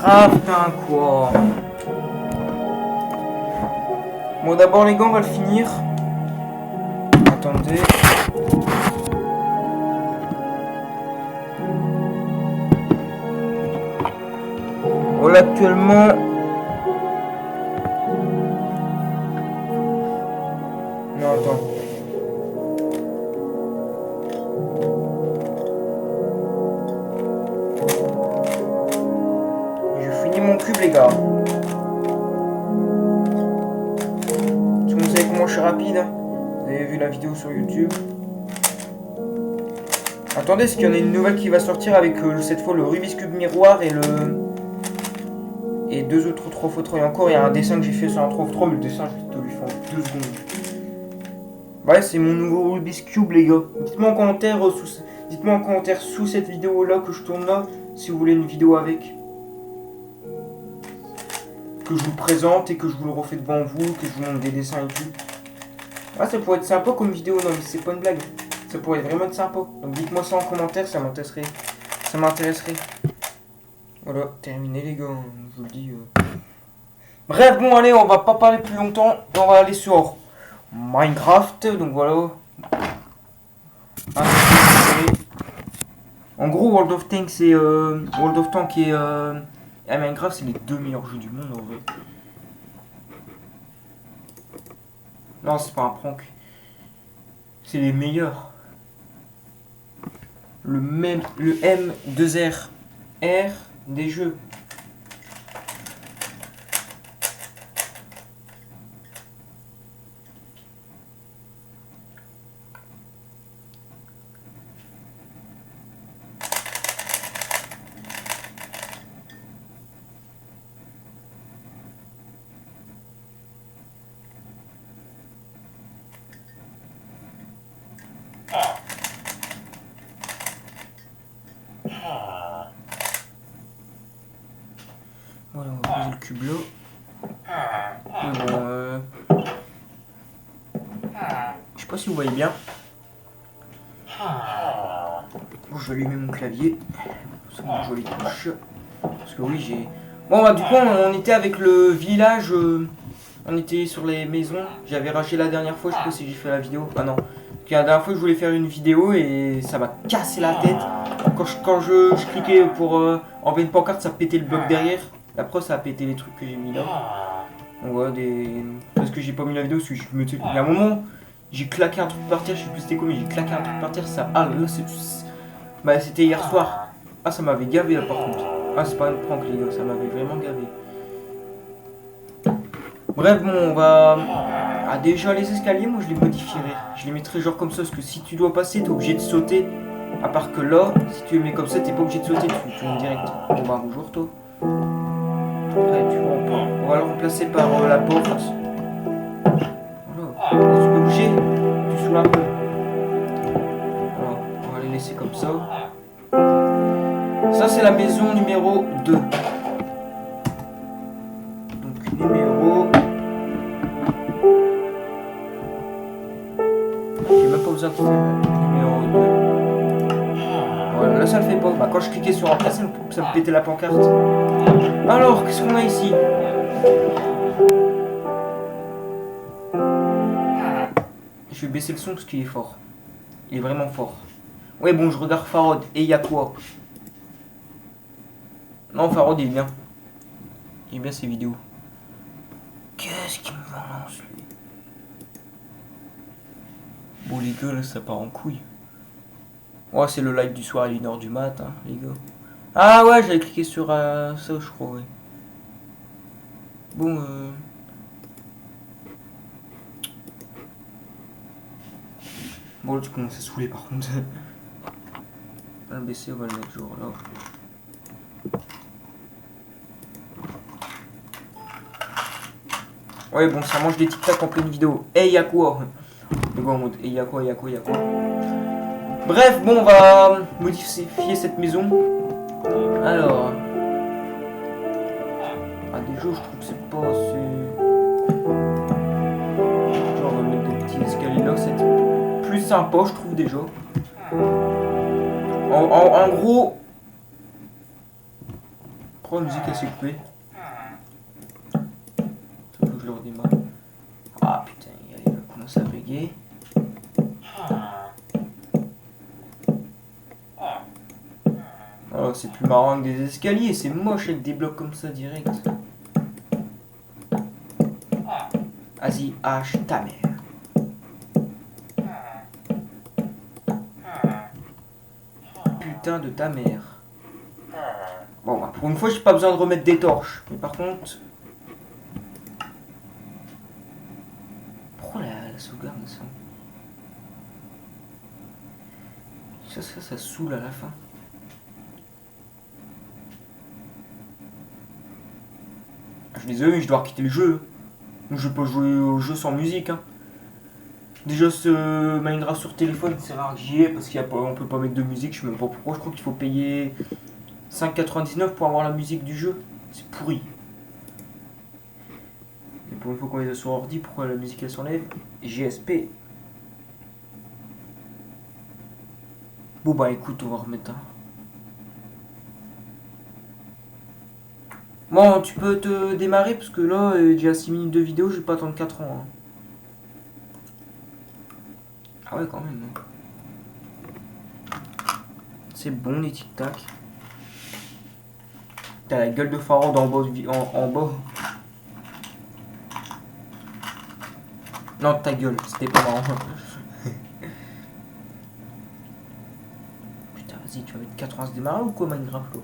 Minecraft, hein, quoi. Bon, d'abord, les gars, on va le finir. Attendez. Voilà, actuellement... Non, attends. Je finis mon cube, les gars. Si vous savez comment je suis rapide, hein. Vous avez vu la vidéo sur YouTube. Attendez, est-ce qu'il y en a une nouvelle qui va sortir avec cette fois le Rubik's Cube miroir et le... Et deux autres 3 x 3. Et encore, il y a un dessin que j'ai fait sur un 3 x 3, mais le dessin, je vais te le faire en 2 secondes. Ouais, c'est mon nouveau Rubik's Cube, les gars. Dites-moi en commentaire, sous cette vidéo-là que je tourne là, si vous voulez une vidéo avec. Que je vous présente et que je vous le refais devant vous, que je vous montre des dessins et tout. Ouais, ça pourrait être sympa comme vidéo, non mais c'est pas une blague. Ça pourrait vraiment être sympa. Donc dites-moi ça en commentaire, ça m'intéresserait. Ça m'intéresserait. Voilà, terminé les gars, je vous le dis. Bref, bon allez, on va pas parler plus longtemps. On va aller sur Minecraft, donc voilà. En gros, World of Tanks et World of Tanks et Minecraft, c'est les 2 meilleurs jeux du monde en vrai. Non, c'est pas un prank. C'est les meilleurs. Le M2R des jeux. Voilà, on va poser le cube là. Je sais pas si vous voyez bien. Bon, je vais allumer mon clavier. C'est une jolie touche. Parce que oui, j'ai... Bon, bah, du coup, on était avec le village. On était sur les maisons. J'avais racheté la dernière fois, je sais pas si j'ai fait la vidéo. Ah non. La dernière fois, je voulais faire une vidéo et ça m'a cassé la tête. Quand je cliquais pour enlever une pancarte, ça pétait le bloc derrière. Après, ça a pété les trucs que j'ai mis là. Donc voilà, parce que j'ai pas mis la vidéo, parce que il y a un moment, j'ai claqué un truc par terre, je sais plus c'était quoi, mais j'ai claqué un truc par terre, ça... Ah là, bah, c'était hier soir. Ah, ça m'avait gavé là par contre. Ah, c'est pas une prank les gars, ça m'avait vraiment gavé. Bref, bon, on va... Ah, déjà, les escaliers, moi, je les modifierai. Je les mettrai genre comme ça, parce que si tu dois passer, t'es obligé de sauter. À part que là, si tu les mets comme ça, t'es pas obligé de sauter, tu montes direct. Bon bah, bonjour toi. Après, tu vois, on va le remplacer par la porte. Voilà, tu peux bouger, tu saoules un peu. Voilà, on va les laisser comme ça. Ça, c'est la maison numéro 2. Donc, numéro... J'ai même pas besoin de faire numéro 2. Voilà, là ça le fait pas. Bah, quand je cliquais sur après, ça me pétait la pancarte. Alors, qu'est-ce qu'on a ici? Je vais baisser le son parce qu'il est fort. Il est vraiment fort. Ouais, bon, je regarde Farod. Et il y a quoi? Non, Farod, il est bien. Il est bien ses vidéos. Qu'est-ce qu'il me balance, lui? Bon, les gars, là, ça part en couille. Ouais, c'est le live du soir à 1h du mat, hein, les gars. Ah ouais, j'avais cliqué sur ça, je crois, ouais. Bon, Bon, là, tu commences à saouler, par contre. On va le baisser, on va le mettre genre là. Ouais, bon, ça mange des tic-tac en pleine vidéo. Eh, y'a quoi? Mais bon, en mode, y'a quoi? Bref, bon, on va modifier cette maison. Alors... Ah, déjà, je trouve que c'est pas assez... Genre, on va mettre des petits escaliers là, c'est plus sympa, je trouve, déjà. En gros... Pourquoi la musique elle s'est coupée? Faut que je le redémarre. Ah putain, il va commencer à bugger. Oh, c'est plus marrant que des escaliers, c'est moche avec des blocs comme ça direct. Vas-y, hache ta mère. Putain de ta mère. Bon, bah, pour une fois, j'ai pas besoin de remettre des torches. Mais par contre... Pourquoi la sauvegarde ça ça saoule à la fin. Je suis désolé, mais je dois quitter le jeu. Je peux jouer au jeu sans musique. Hein. Déjà, ce Minecraft sur téléphone, c'est rare que j'y ai parce qu'on peut pas mettre de musique. Je sais même pas pourquoi. Je crois qu'il faut payer 5,99 pour avoir la musique du jeu. C'est pourri. Et pour une fois qu'on est sur ordi, pourquoi la musique elle s'enlève? GSP. Bon bah écoute, on va remettre un. Bon, tu peux te démarrer parce que là, j'ai 6 minutes de vidéo, je vais pas attendre 4 ans. Hein. Ah ouais, quand même. Hein. C'est bon les tic-tac. T'as la gueule de pharaon en bas. En bas. Non, ta gueule, c'était pas marrant. Putain, vas-y, tu vas mettre 4 ans à se démarrer ou quoi, Minecraft là?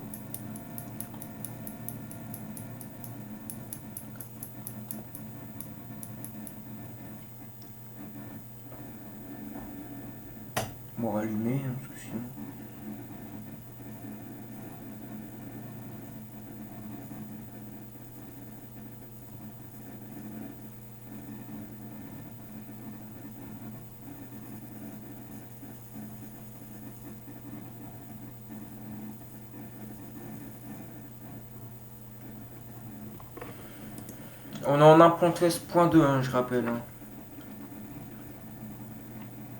Bon, on va allumer, hein, parce que sinon... On est en 1.13.2, hein, je rappelle. Hein.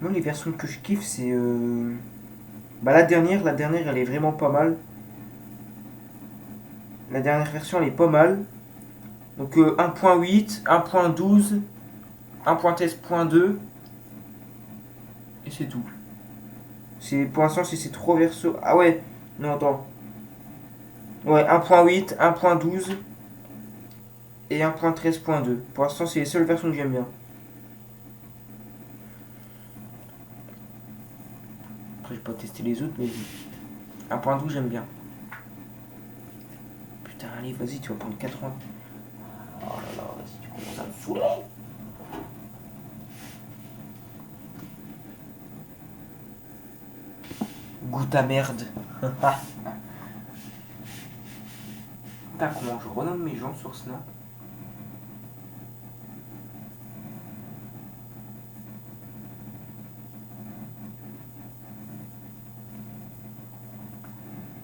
Moi, les versions que je kiffe, c'est... Bah, la dernière, elle est vraiment pas mal. La dernière version, elle est pas mal. Donc, 1.8, 1.12, 1.13.2. Et c'est tout. Pour l'instant, c'est ces 3 versions. Ah ouais, non, attends. Ouais, 1.8, 1.12 et 1.13.2. Pour l'instant, c'est les seules versions que j'aime bien. Après, j'ai pas testé les autres, mais 1.12, j'aime bien. Putain, allez, vas-y, tu vas prendre 4 ans. Oh là là, vas-y, tu commences à me saouler. Goûte à merde. Putain, comment je renomme mes gens sur Snap?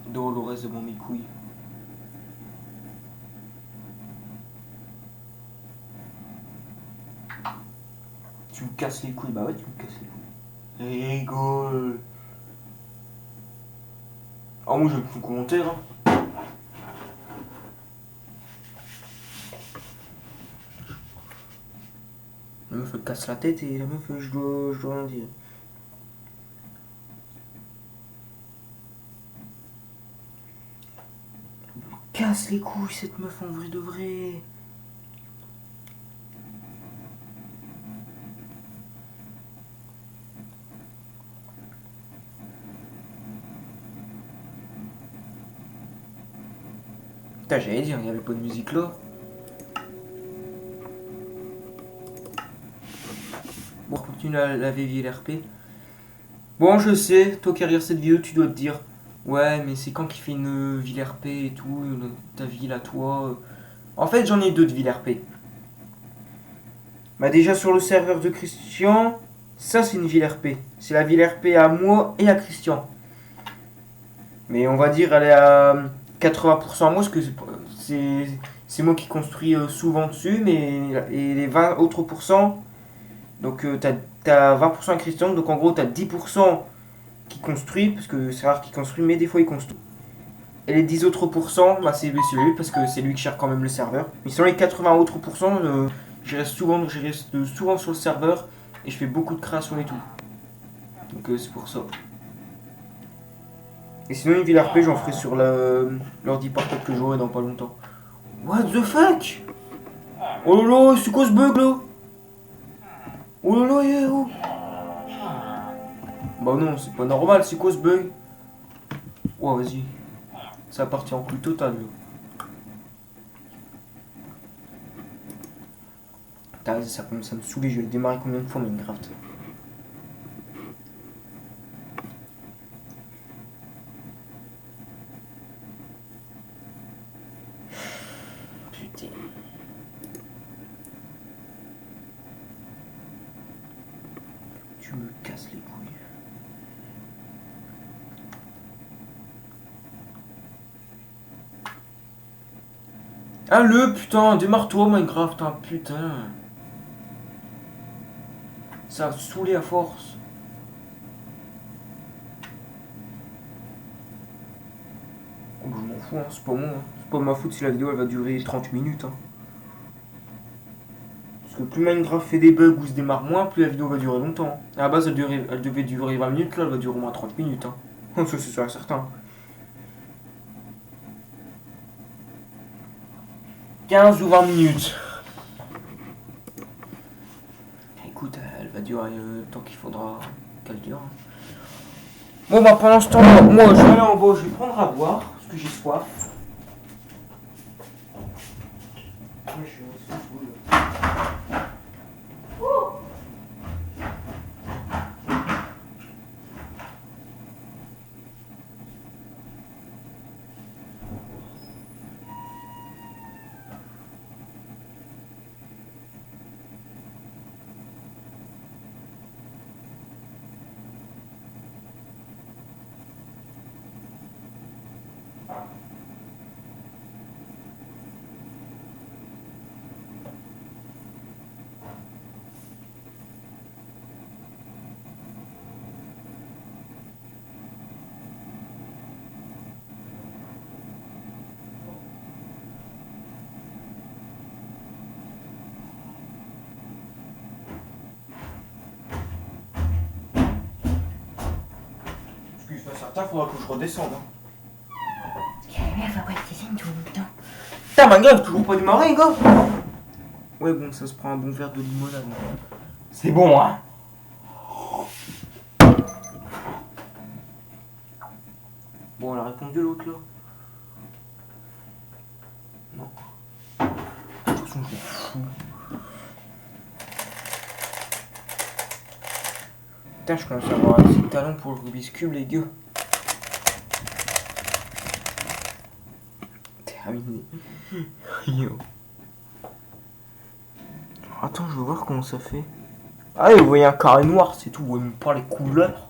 Dolores de mon mi-couille. Tu me casses les couilles, bah ouais, tu me casses les couilles. Rigole. Ah, moi, je vais plus commentaire. Hein. La meuf, elle casse la tête et la meuf, je dois rien dire. Casse les couilles, cette meuf, en vrai de vrai. Putain, j'allais dire, il n'y avait pas de musique là. Bon, on continue à laver l'RP. Bon, je sais, toi qui regardes cette vidéo, tu dois te dire ouais, mais c'est quand qu'il fait une ville RP et tout, ta ville à toi. En fait, j'en ai 2 de ville RP. Bah, déjà sur le serveur de Christian, ça c'est une ville RP. C'est la ville RP à moi et à Christian. Mais on va dire elle est à 80% à moi, parce que c'est moi qui construis souvent dessus, mais et les 20 autres pourcents, donc t'as 20% à Christian, donc en gros t'as 10% qui construit, parce que c'est rare qu'il construit, mais des fois il construit. Et les 10 autres pourcents, bah c'est lui parce que c'est lui qui gère quand même le serveur. Mais sinon les 80 autres pourcents, je reste souvent sur le serveur et je fais beaucoup de création et tout. Donc c'est pour ça. Et sinon une ville RP j'en ferai sur l'ordi portable que j'aurai dans pas longtemps. What the fuck? Oh là là, c'est quoi ce bug là? Oh là là, yeah, oh. Bah non, c'est pas normal, c'est quoi ce bug? Oh vas-y. Ça partit en couille totale. Putain, ça commence à me saouler, je vais le démarrer combien de fois Minecraft? Putain. Tu me casses les couilles. Ah le putain, démarre-toi Minecraft, hein, putain. Ça a saoulé à force. Oh, je m'en fous, hein, c'est pas moi. Hein. C'est pas ma faute si la vidéo elle va durer 30 minutes. Hein. Parce que plus Minecraft fait des bugs ou se démarre moins, plus la vidéo va durer longtemps. À la base elle devait durer 20 minutes, là elle va durer au moins 30 minutes. Hein. Ça c'est sûr et certain. 15 ou 20 minutes. Écoute, elle va durer le temps qu'il faudra qu'elle dure. Bon bah pendant ce temps, moi je vais aller en bas, je vais prendre à boire, parce que j'ai soif. Ouais, je suis aussi saoul. Excuse-moi, certain, faudra que je redescende. Hein. La fois quoi tu descends tout le temps. Putain, ma gueule, toujours pas démarré, gars. Ouais, bon, ça se prend un bon verre de limonade. C'est bon, hein. Bon, elle a répondu l'autre là. Non. De toute façon, je m'en fous. Putain, je commence à avoir assez de talent pour le Rubik's Cube, les gars. Terminé. Yo. Attends, je veux voir comment ça fait. Ah, vous voyez un carré noir, c'est tout. Vous voyez même pas les couleurs.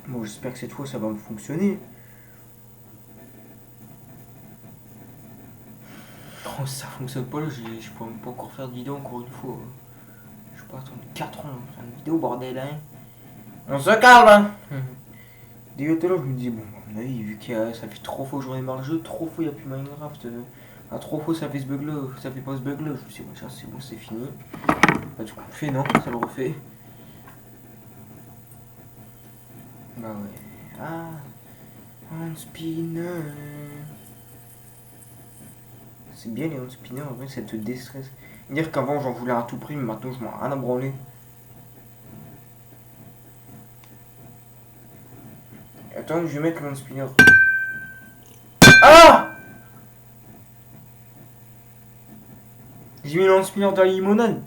Bon, j'espère que cette fois ça va me fonctionner. Oh, si ça fonctionne pas là, je peux même pas encore faire de vidéo encore une fois. Je peux attendre 4 ans pour faire une vidéo, bordel, hein. On se calme, hein. Déjà tout à l'heure, je me dis, bon, à mon avis, vu que ça fait 3 fois que j'en ai marre le jeu, 3 fois il n'y a plus Minecraft. 3 fois ça fait ce bug là, ça fait pas ce bug là. Je me suis dit, ouais, c'est bon, c'est fini. Bah, du coup, on fait, non, ça le refait. Bah ouais. Ah, un spinner. C'est bien les hand spinners, en vrai, ça te déstresse. Dire qu'avant j'en voulais à tout prix, mais maintenant je m'en ai rien à branler. Attends, je vais mettre le hand spinner. Ah! J'ai mis le hand spinner dans la limonade.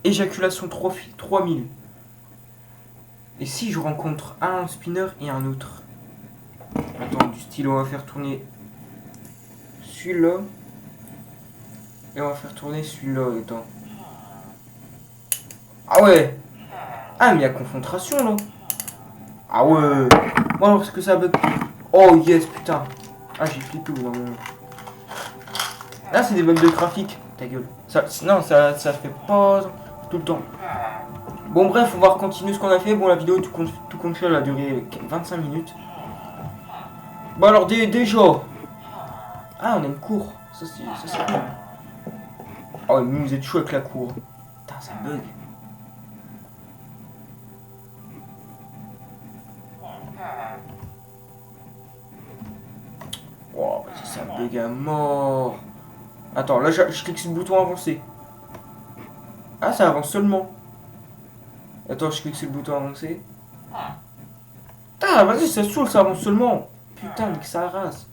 Éjaculation 3000. Et si je rencontre un hand spinner et un autre? Attends, du style, on va faire tourner celui-là. Et on va faire tourner celui-là, attends. Ah ouais! Ah, mais il y a concentration là! Ah ouais! Bon, parce que ça bug. Oh yes, putain! Ah, j'ai flippé au bout d'un moment. Là, c'est des bugs de graphique. ta gueule. Non, ça fait pas tout le temps. Bon bref, on va continuer ce qu'on a fait. Bon, la vidéo tout compte fait, elle a duré 25 minutes. Bon alors déjà. Ah, on a une cour. Ça c'est cool. Oh, mais vous êtes chaud avec la cour. Putain, ça bug. Wow, ça bug à mort. Attends, là je clique sur le bouton avancer. Ah, ça avance seulement. Attends, je clique sur le bouton avancer. Putain, vas-y, ça saoule, ça avance seulement. Putain, mais que ça rase.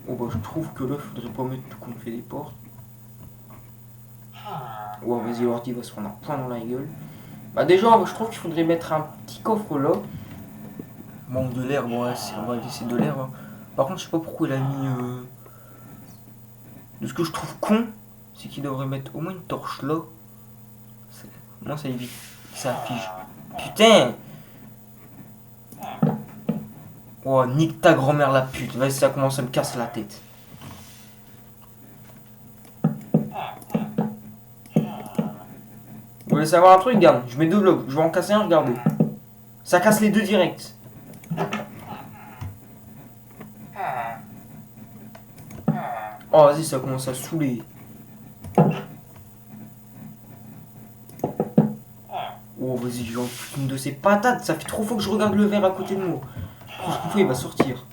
Oh bah je trouve que là, faudrait pas mettre tout qu'on fait des portes. Ouais, vas-y, l'ordi va se prendre un point dans la gueule. Bah déjà, je trouve qu'il faudrait mettre un petit coffre là. Manque de l'air, bon, ouais, on va laisser de l'air. Hein. Par contre, je sais pas pourquoi il a mis... De ce que je trouve con, c'est qu'il devrait mettre au moins une torche là. Moi, ça évite que ça affiche. Putain! Oh, nique ta grand-mère la pute. Vas-y, ça commence à me casser la tête. Vous voulez savoir un truc, regarde. Je mets deux blocs. Je vais en casser un, regardez. Ça casse les deux directs. Oh, vas-y, ça commence à saouler. Oh, vas-y, je vais en foutre une de ces patates. Ça fait trop fois que je regarde le verre à côté de moi. Prochaine fois, il va sortir.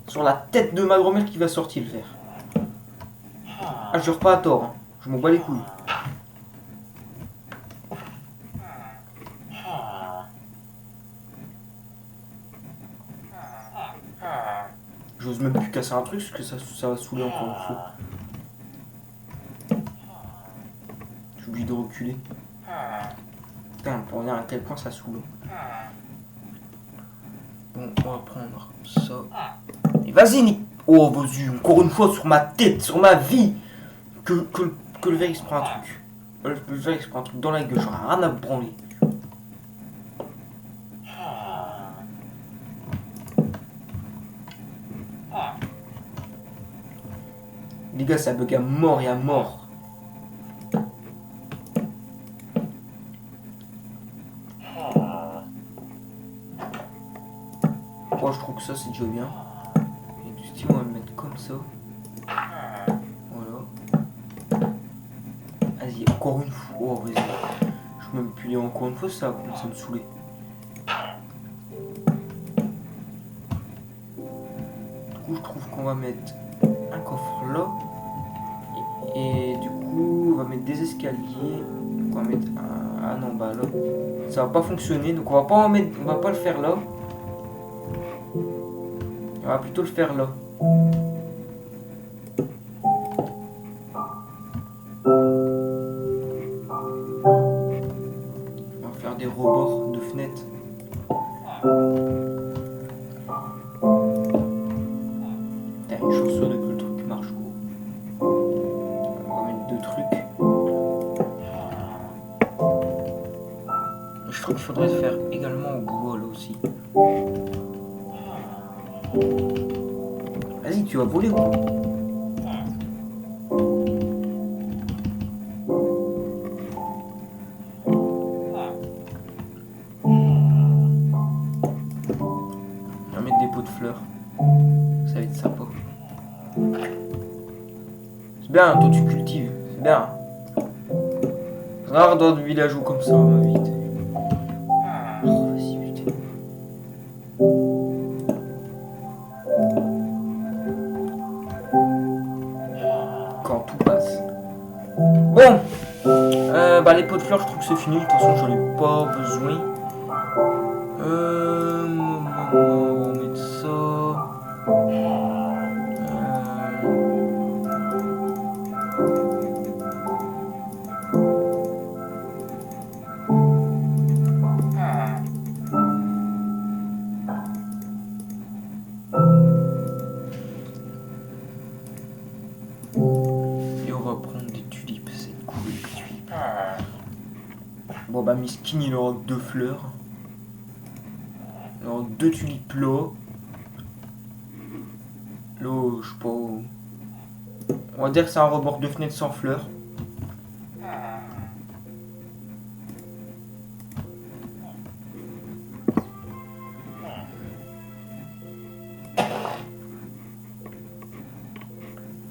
Sur la tête de ma grand-mère qui va sortir le verre. Ah, je jure pas à tort. Hein. Je m'en bats les couilles. J'ose même plus casser un truc parce que ça va saouler encore une fois. J'ai oublié de reculer. Putain, pour dire à quel point ça saoule. Bon, on va prendre ça. Et vas-y, Nick. Oh, vas-y, encore une fois sur ma tête, sur ma vie. Que le verre il se prend un truc. Le verre il se prend un truc dans la gueule, j'aurais rien à me branler. Les gars, ça bug à mort et à mort. Moi, je trouve que ça, c'est déjà bien. Et du style, on va le mettre comme ça. Voilà. Vas-y, encore une fois. Oh, vas-y. Je peux même plus lire encore une fois, ça va commencer à me saouler. Du coup, je trouve qu'on va mettre un coffre là. Et du coup, on va mettre des escaliers. Donc on va mettre un en bas là. Ça va pas fonctionner, donc on va pas le faire là. On va plutôt le faire là. On va faire des rebords de fenêtres. T'as une chance sûre de que le truc marche. On va mettre deux trucs. Je trouve qu'il faudrait le faire également au bois là aussi. Vas-y, tu vas voler ou quoi? On va mettre des pots de fleurs. Ça va être sympa. C'est bien, toi tu cultives. C'est bien. C'est rare dans des villageois comme ça, vite. Oh, vas-y, putain. Quand tout passe. Bon. Bah les pots de fleurs, je trouve que c'est fini. De toute façon, j'en ai pas besoin. On va mettre ça. Et on va prendre des tulipes, c'est cool les tulipes. Bon bah Miskin il aura deux fleurs. Alors deux tulipes là. Là, je sais pas. On va dire que c'est un rebord de fenêtre sans fleurs.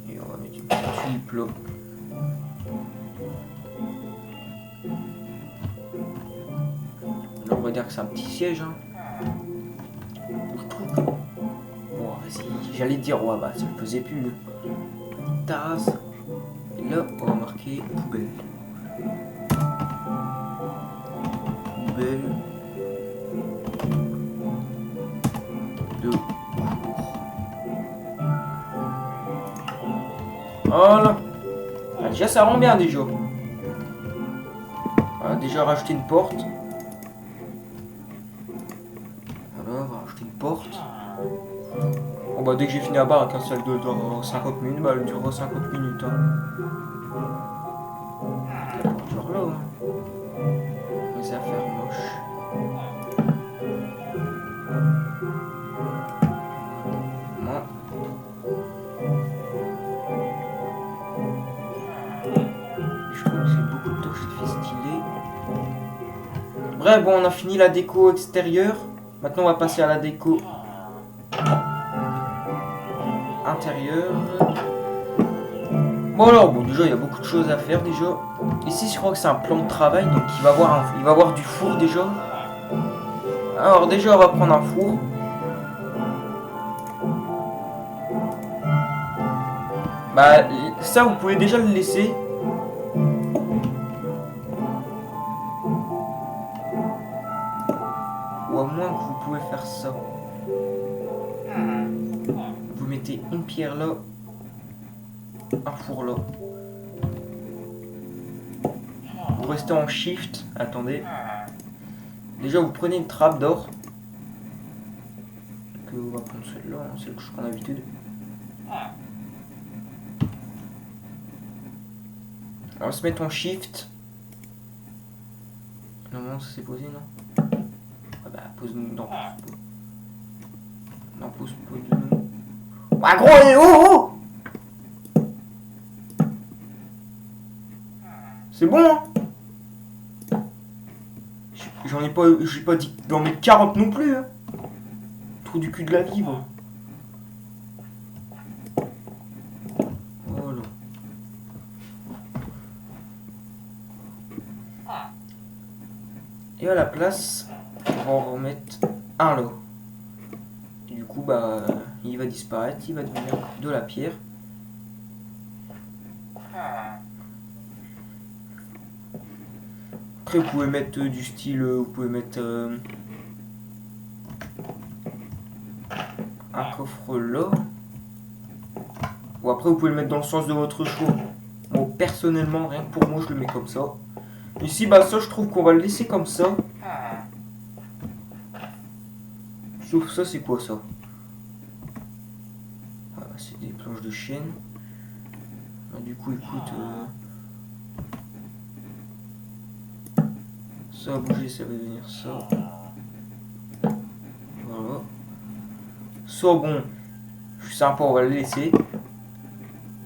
Et on va mettre une petite tulipe là. Là, on va dire que c'est un petit siège. Hein. Je trouve que... Bon, vas-y, j'allais dire, ouais, bah ça me faisait plus. Petite tasse. Et là, on va marquer poubelle. Poubelle. De cours. Voilà. Ah, déjà, ça rend bien déjà. Voilà, déjà rajouter une porte. Voilà, on va rajouter une porte. Bon bah dès que j'ai fini la barre, celle de 50 minutes, bah elle durera 50 minutes. Hein. Genre là, hein. Les affaires moches. Moi. Je trouve que c'est beaucoup de touches de fait stylé. Bref, bon, on a fini la déco extérieure. Maintenant, on va passer à la déco intérieure. Bon alors, bon déjà il y a beaucoup de choses à faire déjà. Ici je crois que c'est un plan de travail, donc il va avoir du four déjà. Alors déjà on va prendre un four. Bah ça vous pouvez déjà le laisser. Ou à moins que vous pouvez faire ça. Vous mettez une pierre là. Un four là. Vous restez en shift. Attendez. Déjà vous prenez une trappe d'or. Que on va prendre celle-là, hein, celle que je prends d'habitude. On va se mettre en shift. Normalement ça s'est posé, non? Ah bah pose-nous dans pose. Non, pose-nous. Ah gros, oh! C'est bon, hein? J'ai pas dit d'en mettre 40 non plus, hein. Trou du cul de la vie, bon. Voilà. Et à la place, on va en remettre un là. Et du coup, bah, il va disparaître, il va devenir de la pierre. Après, vous pouvez mettre du style, vous pouvez mettre un coffre là. Ou après, vous pouvez le mettre dans le sens de votre choix. Bon, personnellement, rien que pour moi, je le mets comme ça. Ici, bah, ça, je trouve qu'on va le laisser comme ça. Sauf ça, c'est quoi ça? Ah, c'est des planches de chêne. Ah, du coup, écoute. Ça va bouger, ça va devenir ça. Voilà. Ça, bon, je suis sympa, on va le laisser.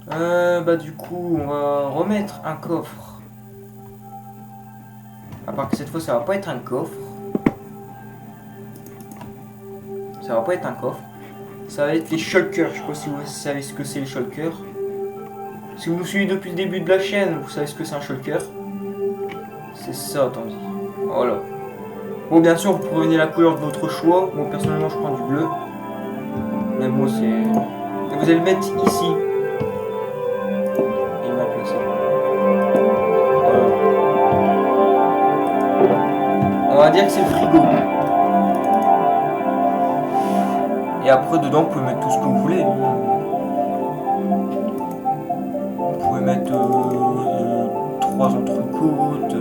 Bah du coup, on va remettre un coffre. À part que cette fois, ça va pas être un coffre. Ça va pas être un coffre. Ça va être les shulkers. Je sais pas si vous savez ce que c'est les shulkers. Si vous nous suivez depuis le début de la chaîne, vous savez ce que c'est un shulker. C'est ça, attendez. Voilà. Bon, bien sûr, vous prenez la couleur de votre choix. Moi, personnellement, je prends du bleu. Mais moi, c'est... Et vous allez le mettre ici. Et mal placé. Voilà. On va dire que c'est le frigo. Et après, dedans, vous pouvez mettre tout ce que vous voulez. Vous pouvez mettre 3 entrecôtes.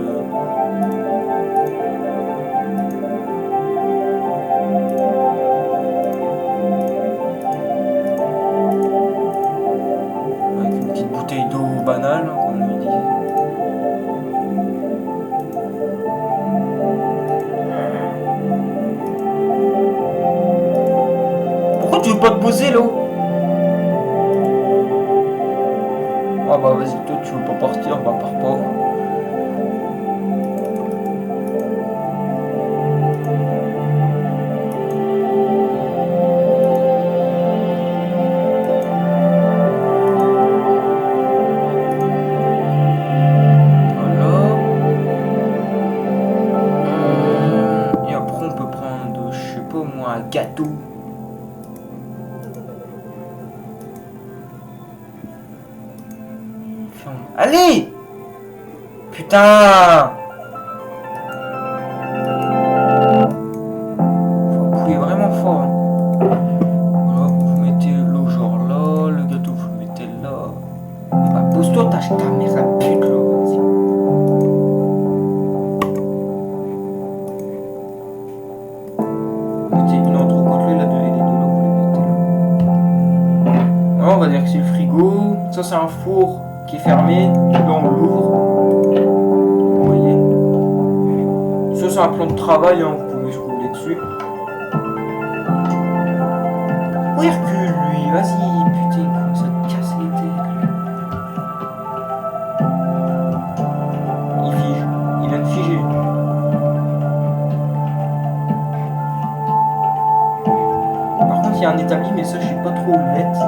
Avec une petite bouteille d'eau banale, comme on dit. Pourquoi tu veux pas te poser là-haut? Ah bah vas-y, toi tu veux pas partir, bah pars pas. Voilà. Et après on peut prendre, je sais pas moi, un gâteau. Allez! Putain! Faut appuyer vraiment fort. Hein. Voilà, vous mettez l'eau genre là, le gâteau vous le mettez là. Et bah pose-toi, tâche ta mère à pute là, vas-y. Mettez une entrecôte là, et les deux là, vous les mettez là. Voilà, on va dire que c'est le frigo. Ça c'est un four qui est fermé, et là on l'ouvre. Vous voyez. Ça c'est un plan de travail, hein. Vous pouvez scroller dessus. Oh Hercule lui, vas-y, putain, il commence à te casser les têtes. Il fige, il vient de figer. Par contre il y a un établi mais ça je sais pas trop où le mettre.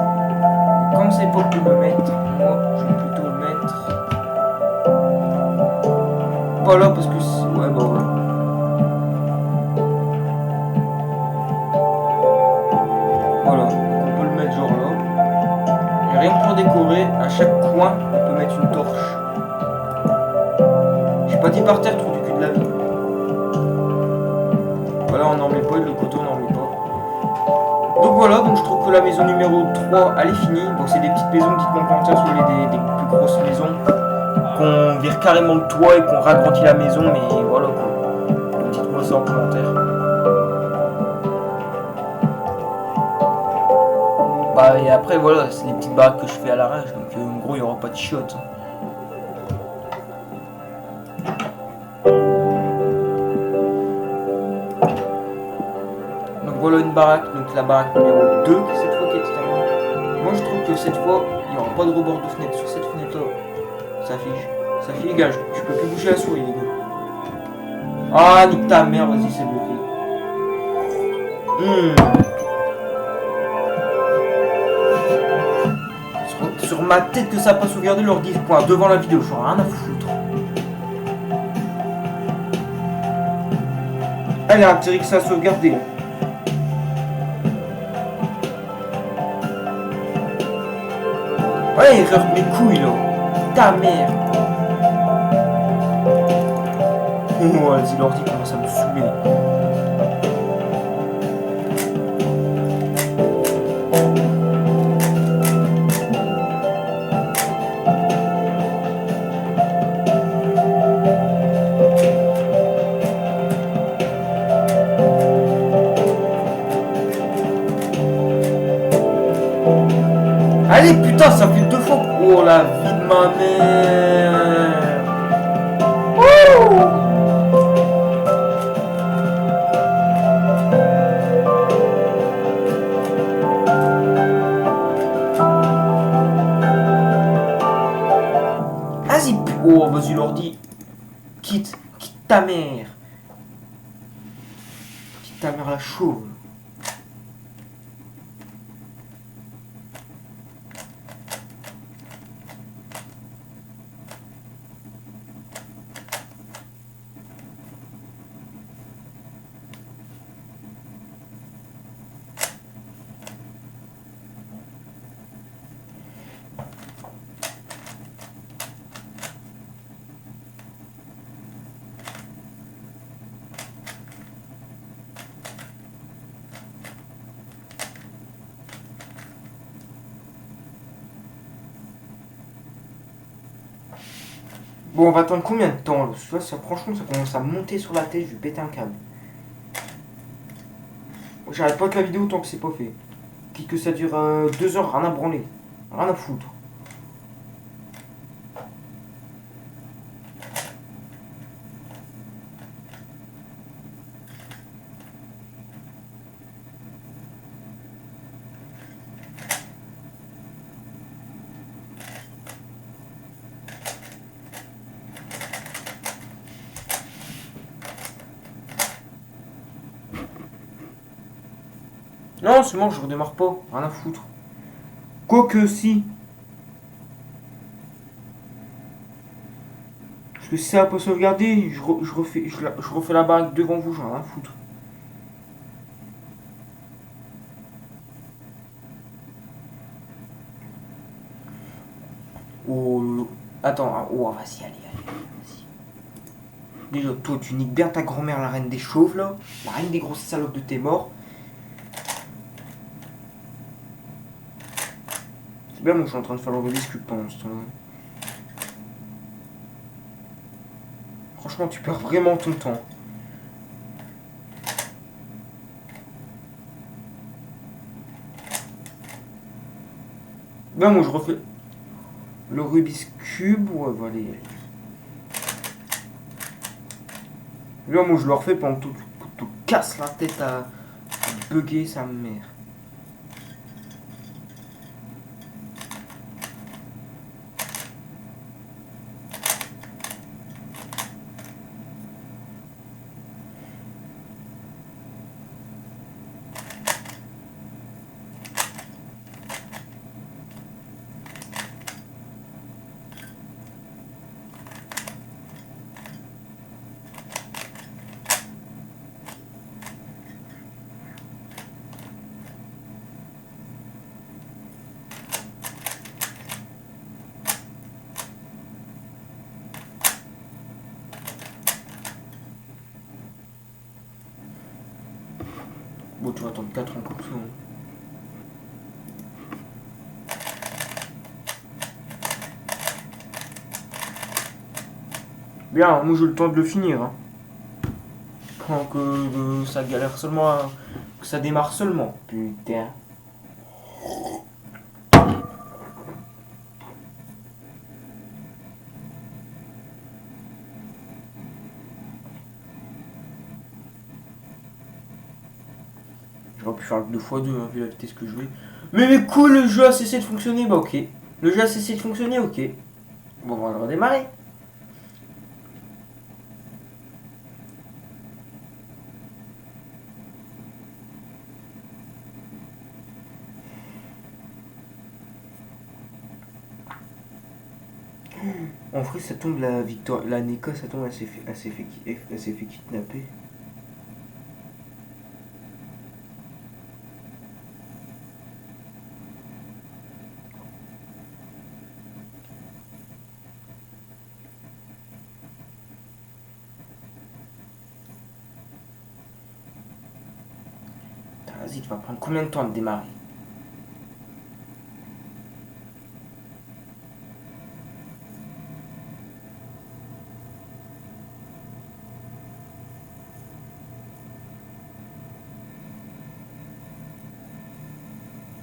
Et comme c'est pas où le mettre, moi je vais plutôt le mettre pas là parce que c'est... Ouais bah voilà. Voilà, donc on peut le mettre genre là. Et rien que pour décorer, à chaque coin on peut mettre une torche. J'ai pas dit par terre, trou du cul de la vie. Voilà, on n'en met pas, et de l'autre côté on n'en met pas. Donc voilà, donc je trouve que la maison numéro 3 elle est finie. Donc c'est des petites maisons, dites-moi en commentaire si vous voulez des plus grosses maisons. Qu'on vire carrément le toit et qu'on ragrandit la maison, mais voilà quoi. Donc dites-moi ça en commentaire. Bah et après voilà, c'est les petites baraques que je fais à l'arrache, donc en gros il n'y aura pas de chiottes. Donc voilà une baraque, donc la baraque numéro 2 cette fois qui est terminée. Moi je trouve que cette fois il n'y aura pas de rebord de fenêtre sur cette fenêtre là. Ça fige gage, je peux plus bouger la souris les gars. Ah nique ta mère, vas-y c'est bloqué. Sur ma tête que ça n'a pas sauvegardé leur 10 points devant la vidéo, j'en ai rien à foutre. Elle a intérêt que ça a sauvegardé. Ouais, erreur de mes couilles là. Ta mère. Oh, vas-y, l'ordi commence à me saouler. Allez, putain, ça fait 2 fois. Oh la vie de ma mère. Wouh. Vas-y, oh, vas-y, l'ordi. Quitte ta mère. Quitte ta mère la chauve. Bon, on va attendre combien de temps là? Tu vois, ça, franchement, ça commence à monter sur la tête, je vais péter un câble. J'arrête pas de la vidéo tant que c'est pas fait. Quitte que ça dure 2 heures, rien à branler. Rien à foutre. Non, c'est mort, je redémarre pas. Rien à foutre. Quoique si. Parce que si ça va pas sauvegarder, je refais la baraque devant vous, j'en ai rien à foutre. Oh, attends, hein. Oh, vas-y, allez, vas-y. Déjà, toi, tu niques bien ta grand-mère, la reine des chauves, là. La reine des grosses salopes de tes morts. C'est bien, moi, je suis en train de faire le Rubik's Cube pendant ce temps-là. Franchement, tu perds vraiment ton temps. Ben, moi, je refais le Rubik's Cube. Ouais, voilà. Là, moi, je le refais pendant que tu te casses la tête à bugger sa mère. Bon, tu vas attendre 4 ans pour ça. Hein. Bien, moi, j'ai le temps de le finir. Hein. Pendant que ça galère seulement. Que ça démarre seulement. Putain. J'aurais pu faire le 2x2, hein, vu la vitesse que je vais. Mais cool, le jeu a cessé de fonctionner. Bah, ok. Le jeu a cessé de fonctionner, ok. Bon, on va le redémarrer. En vrai, ça tombe la victoire. La Nika, ça tombe, elle s'est fait kidnapper. Vas-y, tu vas prendre combien de temps de démarrer?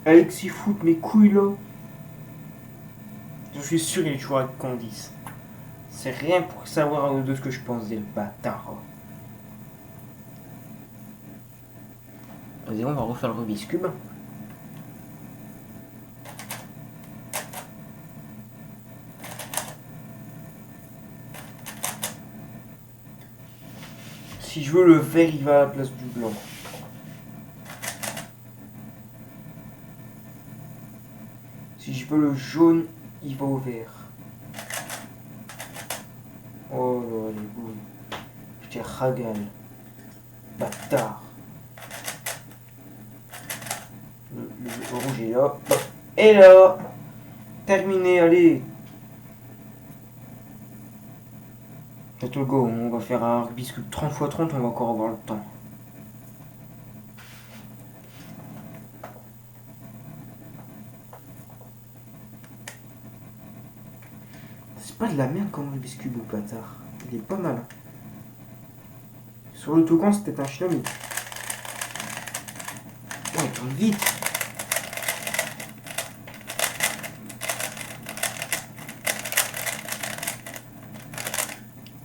Alexis fout mes couilles là. Je suis sûr qu'il est toujours avec Candice. C'est rien pour savoir de ce que je pense, le bâtard. Vas-y, on va refaire le Rubik's Cube. Si je veux le vert, il va à la place du blanc. Si je veux le jaune, il va au vert. Oh là, les boules. Je t'ai ragal. Bâtard. Le rouge est là. Et là. Terminé, allez. Let's go, on va faire un Rubik's Cube 30x30, on va encore avoir le temps. C'est pas de la merde comme Rubik's Cube, le bâtard. Il est pas mal. Sur le token, c'était un Shinomi. Oh, il tourne vite.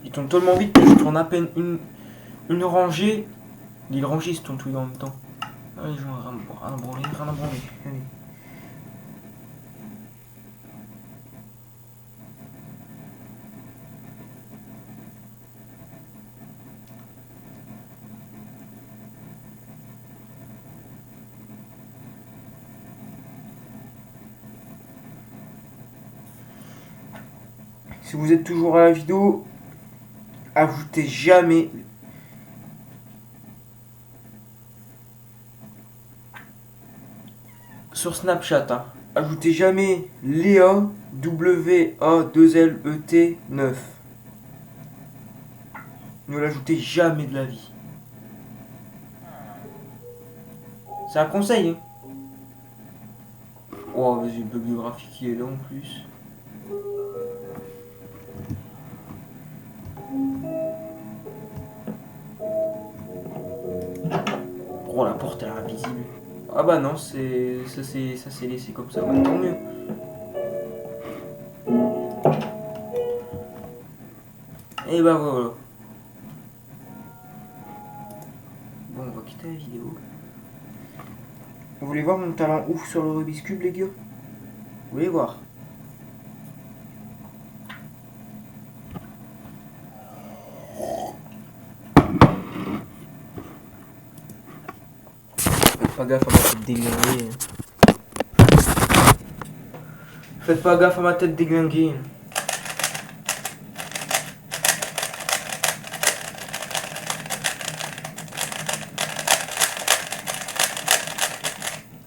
Il tourne tellement vite que je tourne à peine une rangée. Les rangées se tournent tous en même temps. Allez, je vais rien à branler, rien à branler. Allez. Si vous êtes toujours à la vidéo, ajoutez jamais sur Snapchat, hein. Ajoutez jamais Léa WA2LET 9. Ne l'ajoutez jamais de la vie. C'est un conseil, hein. Oh, vas-y, le bug graphique il est là en plus. Oh, la porte elle est invisible. Ah bah non, ça s'est laissé comme ça, bah, tant mieux. Et bah voilà. Bon, on va quitter la vidéo. Vous voulez voir mon talent ouf sur le Rubik's Cube, les gars? Vous voulez voir? Faites pas gaffe à ma tête déglinguée. Faites pas gaffe à ma tête déglinguée.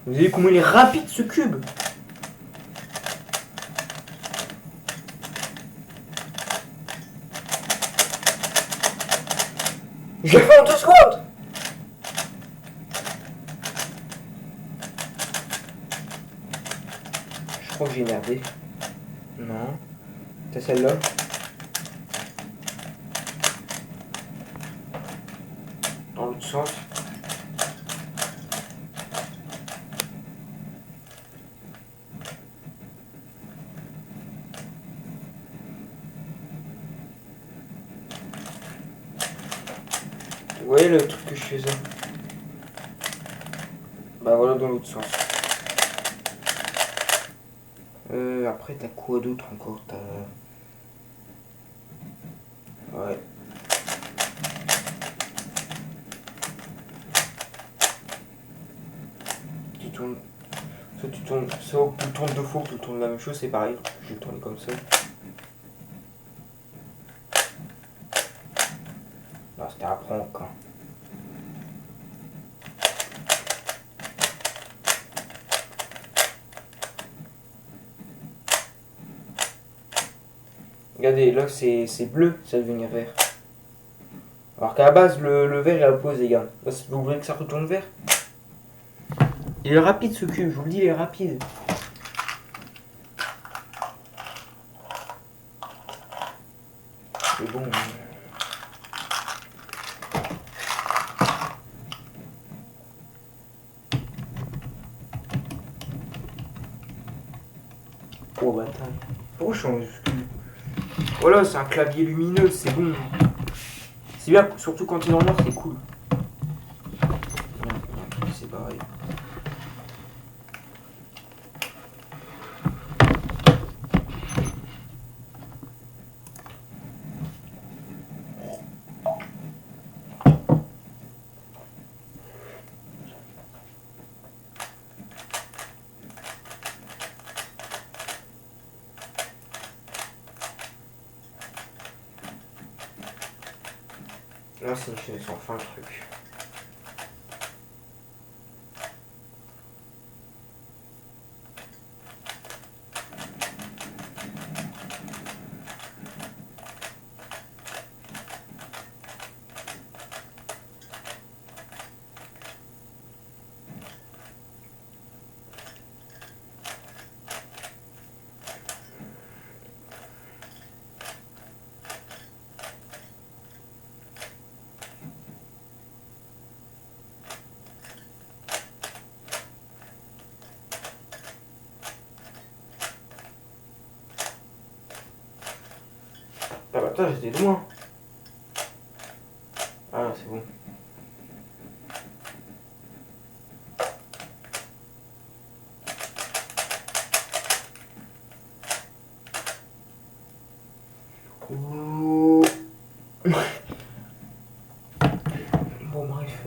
Vous avez vu comment il est rapide ce cube? J'ai fait en 2 secondes. Je crois que j'ai merdé. Non. C'est celle-là. Dans l'autre sens. Vous voyez le truc que je faisais? Bah voilà, dans l'autre sens. Après t'as quoi d'autre encore? T'as... Ouais. Tu tournes... Soit tu tournes... Soit tu tournes 2 fois ou tu tournes la même chose, c'est pareil. Je vais tourner comme ça. Non, c'était à prendre quand. Regardez, là c'est bleu, ça va devenir vert. Alors qu'à la base, le vert est opposé, gars. Là, vous voulez que ça retourne vert? Il est rapide ce cube, je vous le dis, il est rapide. C'est bon. Oh bâtard. Pourquoi je change ce cube? Voilà, c'est un clavier lumineux, c'est bon. C'est bien, surtout quand il est en noir, c'est cool. C'est pareil. Là, c'est une chaîne sans fin le truc. Ah bah attends, j'étais loin. Ah c'est bon. Ouh. Bon bref.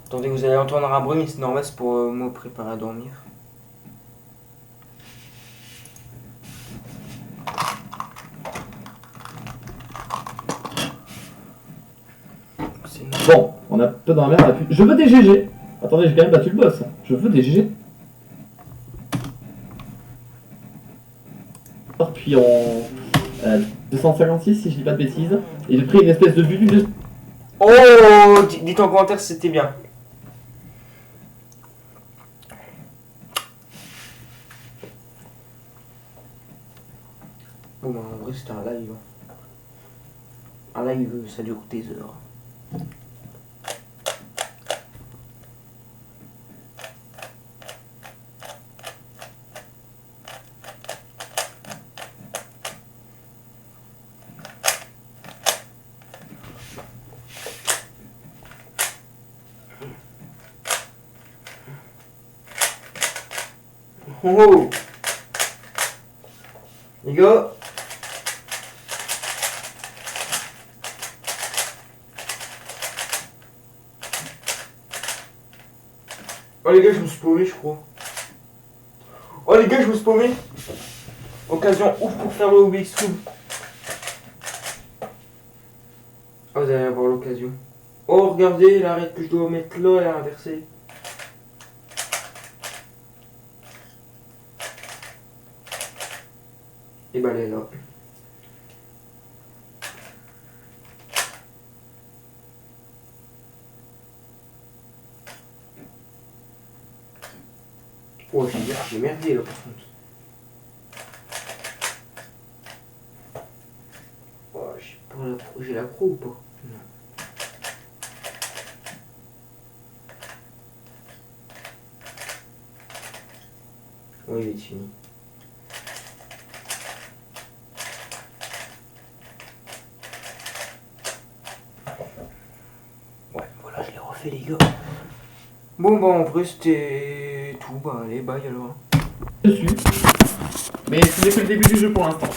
Attendez, vous allez entendre un bruit, mais c'est normal, c'est pour me préparer à dormir. Bon, on a peu dans la merde. Je veux des GG. Attendez, j'ai quand même battu le boss. Je veux des GG. Puis en 256 si je dis pas de bêtises. Et j'ai pris une espèce de bulle. Oh, dites en commentaire si c'était bien. Bon, bah, en vrai, c'était un live. Un live, ça dure des heures. Oh oh, les gars. Oh les gars, je me suis paumé, je crois. Oh les gars, je me suis paumé. Occasion ouf pour faire le Obélix Cube. Oh, vous allez avoir l'occasion. Oh, regardez, l'arête que je dois mettre là, elle est inversée. Et bah, elle est là. Oh, j'ai merdé là par contre. Oh, j'ai la croix ou pas? Non. Oui, il est fini. Ouais, voilà, je l'ai refait les gars. Bon bah en vrai c'était tout, bah allez bye alors. Dessus. Mais ce n'est que le début du jeu pour l'instant.